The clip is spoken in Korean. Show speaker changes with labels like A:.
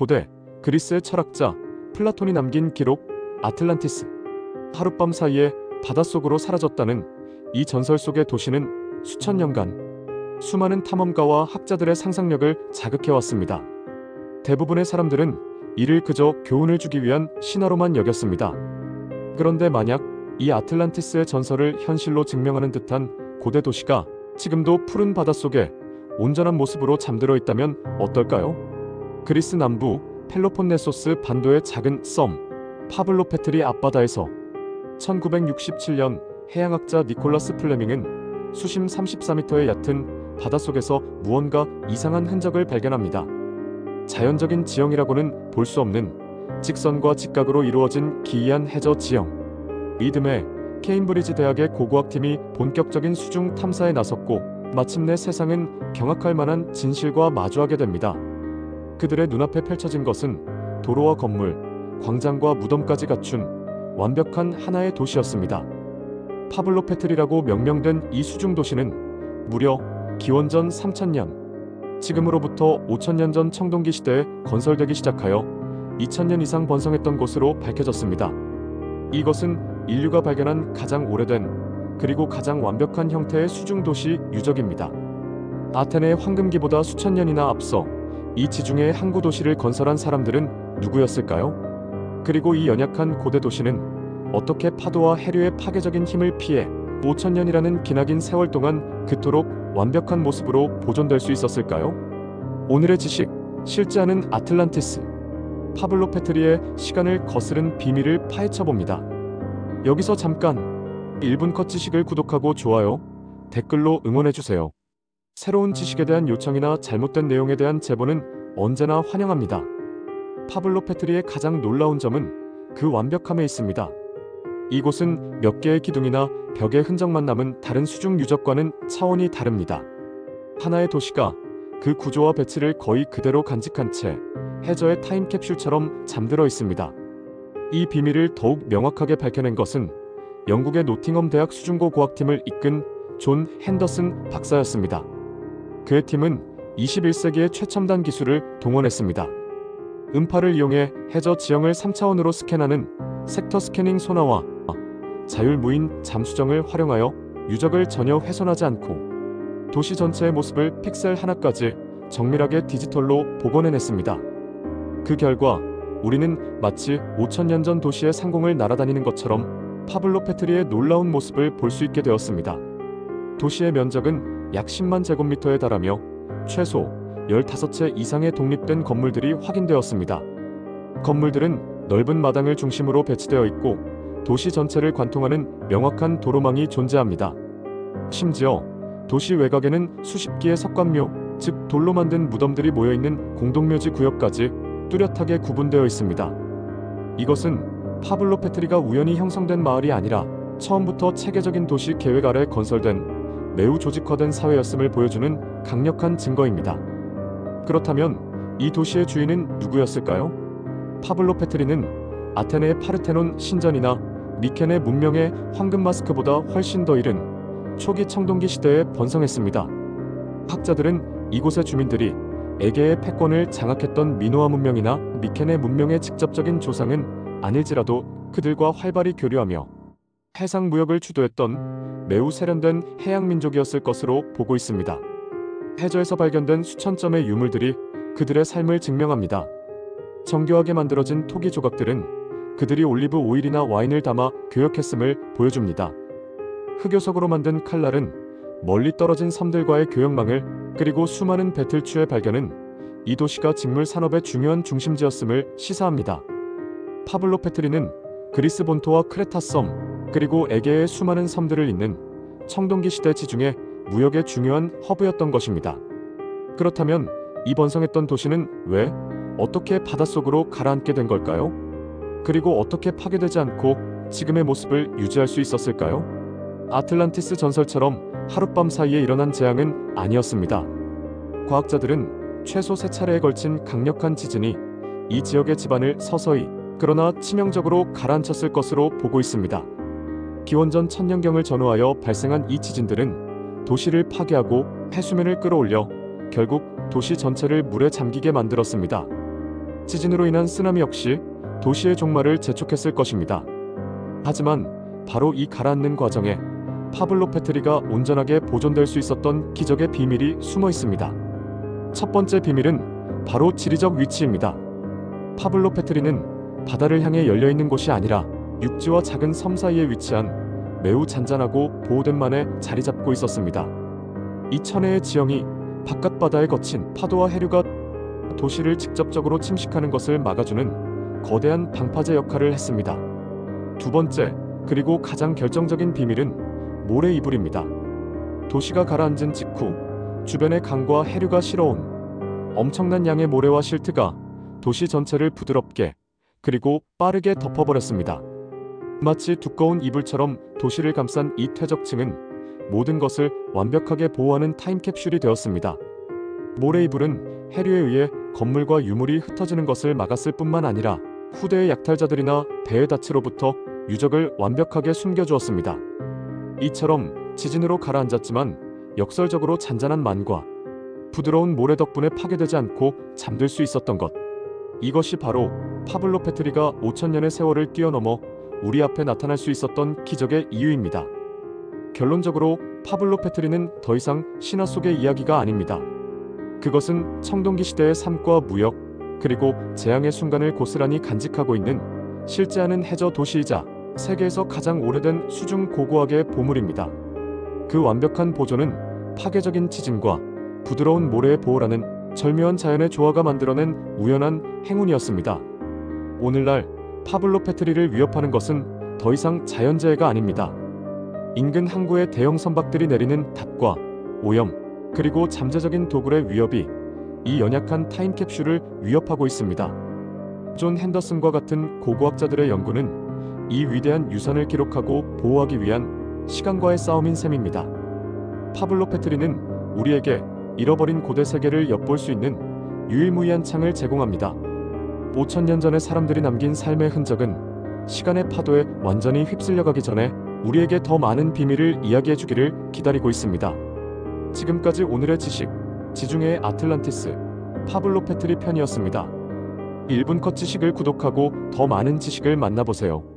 A: 고대 그리스의 철학자 플라톤이 남긴 기록 아틀란티스. 하룻밤 사이에 바닷속으로 사라졌다는 이 전설 속의 도시는 수천 년간 수많은 탐험가와 학자들의 상상력을 자극해왔습니다. 대부분의 사람들은 이를 그저 교훈을 주기 위한 신화로만 여겼습니다. 그런데 만약 이 아틀란티스의 전설을 현실로 증명하는 듯한 고대 도시가 지금도 푸른 바닷속에 온전한 모습으로 잠들어 있다면 어떨까요? 그리스 남부 펠로폰네소스 반도의 작은 섬 파블로페트리 앞바다에서 1967년 해양학자 니콜라스 플레밍은 수심 34m의 얕은 바닷속에서 무언가 이상한 흔적을 발견합니다. 자연적인 지형이라고는 볼 수 없는 직선과 직각으로 이루어진 기이한 해저 지형. 이듬해 케임브리지 대학의 고고학팀이 본격적인 수중 탐사에 나섰고 마침내 세상은 경악할 만한 진실과 마주하게 됩니다. 그들의 눈앞에 펼쳐진 것은 도로와 건물, 광장과 무덤까지 갖춘 완벽한 하나의 도시였습니다. 파블로페트리라고 명명된 이 수중 도시는 무려 기원전 3000년, 지금으로부터 5000년 전 청동기 시대에 건설되기 시작하여 2000년 이상 번성했던 곳으로 밝혀졌습니다. 이것은 인류가 발견한 가장 오래된 그리고 가장 완벽한 형태의 수중 도시 유적입니다. 아테네의 황금기보다 수천 년이나 앞서 이 지중해 항구 도시를 건설한 사람들은 누구였을까요? 그리고 이 연약한 고대 도시는 어떻게 파도와 해류의 파괴적인 힘을 피해 5000년이라는 기나긴 세월 동안 그토록 완벽한 모습으로 보존될 수 있었을까요? 오늘의 지식, 실제하는 아틀란티스 파블로페트리의 시간을 거스른 비밀을 파헤쳐봅니다. 여기서 잠깐 1분 컷 지식을 구독하고 좋아요, 댓글로 응원해주세요. 새로운 지식에 대한 요청이나 잘못된 내용에 대한 제보는 언제나 환영합니다. 파블로페트리의 가장 놀라운 점은 그 완벽함에 있습니다. 이곳은 몇 개의 기둥이나 벽의 흔적만 남은 다른 수중 유적과는 차원이 다릅니다. 하나의 도시가 그 구조와 배치를 거의 그대로 간직한 채 해저의 타임캡슐처럼 잠들어 있습니다. 이 비밀을 더욱 명확하게 밝혀낸 것은 영국의 노팅엄 대학 수중고 고학팀을 이끈 존 핸더슨 박사였습니다. 그의 팀은 21세기의 최첨단 기술을 동원했습니다. 음파를 이용해 해저 지형을 3차원으로 스캔하는 섹터 스캐닝 소나와 자율무인 잠수정을 활용하여 유적을 전혀 훼손하지 않고 도시 전체의 모습을 픽셀 하나까지 정밀하게 디지털로 복원해냈습니다. 그 결과 우리는 마치 5000년 전 도시의 상공을 날아다니는 것처럼 파블로페트리의 놀라운 모습을 볼 수 있게 되었습니다. 도시의 면적은 약 10만 제곱미터에 달하며 최소 15채 이상의 독립된 건물들이 확인되었습니다. 건물들은 넓은 마당을 중심으로 배치되어 있고 도시 전체를 관통하는 명확한 도로망이 존재합니다. 심지어 도시 외곽에는 수십 기의 석관묘, 즉 돌로 만든 무덤들이 모여있는 공동묘지 구역까지 뚜렷하게 구분되어 있습니다. 이것은 파블로페트리가 우연히 형성된 마을이 아니라 처음부터 체계적인 도시 계획 아래 건설된 매우 조직화된 사회였음을 보여주는 강력한 증거입니다. 그렇다면 이 도시의 주인은 누구였을까요? 파블로페트리는 아테네의 파르테논 신전이나 미케네 문명의 황금 마스크보다 훨씬 더 이른 초기 청동기 시대에 번성했습니다. 학자들은 이곳의 주민들이 에게의 패권을 장악했던 미노아 문명이나 미케네 문명의 직접적인 조상은 아닐지라도 그들과 활발히 교류하며 해상 무역을 주도했던 매우 세련된 해양 민족이었을 것으로 보고 있습니다. 해저에서 발견된 수천 점의 유물들이 그들의 삶을 증명합니다. 정교하게 만들어진 토기 조각들은 그들이 올리브 오일이나 와인을 담아 교역했음을 보여줍니다. 흑요석으로 만든 칼날은 멀리 떨어진 섬들과의 교역망을, 그리고 수많은 배틀추의 발견은 이 도시가 직물 산업의 중요한 중심지였음을 시사합니다. 파블로페트리는 그리스 본토와 크레타 섬, 그리고 에게의 수많은 섬들을 잇는 청동기 시대 지중해 무역의 중요한 허브였던 것입니다. 그렇다면 이 번성했던 도시는 왜, 어떻게 바닷속으로 가라앉게 된 걸까요? 그리고 어떻게 파괴되지 않고 지금의 모습을 유지할 수 있었을까요? 아틀란티스 전설처럼 하룻밤 사이에 일어난 재앙은 아니었습니다. 과학자들은 최소 3차례에 걸친 강력한 지진이 이 지역의 지반을 서서히, 그러나 치명적으로 가라앉혔을 것으로 보고 있습니다. 기원전 1000년경을 전후하여 발생한 이 지진들은 도시를 파괴하고 해수면을 끌어올려 결국 도시 전체를 물에 잠기게 만들었습니다. 지진으로 인한 쓰나미 역시 도시의 종말을 재촉했을 것입니다. 하지만 바로 이 가라앉는 과정에 파블로 페트리가 온전하게 보존될 수 있었던 기적의 비밀이 숨어 있습니다. 첫 번째 비밀은 바로 지리적 위치입니다. 파블로 페트리는 바다를 향해 열려있는 곳이 아니라 육지와 작은 섬 사이에 위치한 매우 잔잔하고 보호된 만에 자리 잡고 있었습니다. 이 천혜의 지형이 바깥바다에 거친 파도와 해류가 도시를 직접적으로 침식하는 것을 막아주는 거대한 방파제 역할을 했습니다. 두 번째, 그리고 가장 결정적인 비밀은 모래 이불입니다. 도시가 가라앉은 직후 주변의 강과 해류가 실어온 엄청난 양의 모래와 실트가 도시 전체를 부드럽게 그리고 빠르게 덮어버렸습니다. 마치 두꺼운 이불처럼 도시를 감싼 이 퇴적층은 모든 것을 완벽하게 보호하는 타임캡슐이 되었습니다. 모래 이불은 해류에 의해 건물과 유물이 흩어지는 것을 막았을 뿐만 아니라 후대의 약탈자들이나 배의 닻으로부터 유적을 완벽하게 숨겨주었습니다. 이처럼 지진으로 가라앉았지만 역설적으로 잔잔한 만과 부드러운 모래 덕분에 파괴되지 않고 잠들 수 있었던 것. 이것이 바로 파블로 페트리가 5000년의 세월을 뛰어넘어 우리 앞에 나타날 수 있었던 기적의 이유입니다. 결론적으로 파블로 페트리는 더 이상 신화 속의 이야기가 아닙니다. 그것은 청동기 시대의 삶과 무역, 그리고 재앙의 순간을 고스란히 간직하고 있는 실제하는 해저 도시이자 세계에서 가장 오래된 수중 고고학의 보물입니다. 그 완벽한 보존은 파괴적인 지진과 부드러운 모래의 보호라는 절묘한 자연의 조화가 만들어낸 우연한 행운이었습니다. 오늘날 파블로 페트리를 위협하는 것은 더 이상 자연재해가 아닙니다. 인근 항구의 대형 선박들이 내리는 닷과 오염, 그리고 잠재적인 도굴의 위협이 이 연약한 타임캡슐을 위협하고 있습니다. 존 핸더슨과 같은 고고학자들의 연구는 이 위대한 유산을 기록하고 보호하기 위한 시간과의 싸움인 셈입니다. 파블로 페트리는 우리에게 잃어버린 고대 세계를 엿볼 수 있는 유일무이한 창을 제공합니다. 5000년 전의 사람들이 남긴 삶의 흔적은 시간의 파도에 완전히 휩쓸려가기 전에 우리에게 더 많은 비밀을 이야기해주기를 기다리고 있습니다. 지금까지 오늘의 지식, 지중해의 아틀란티스, 파블로 페트리 편이었습니다. 1분 컷 지식을 구독하고 더 많은 지식을 만나보세요.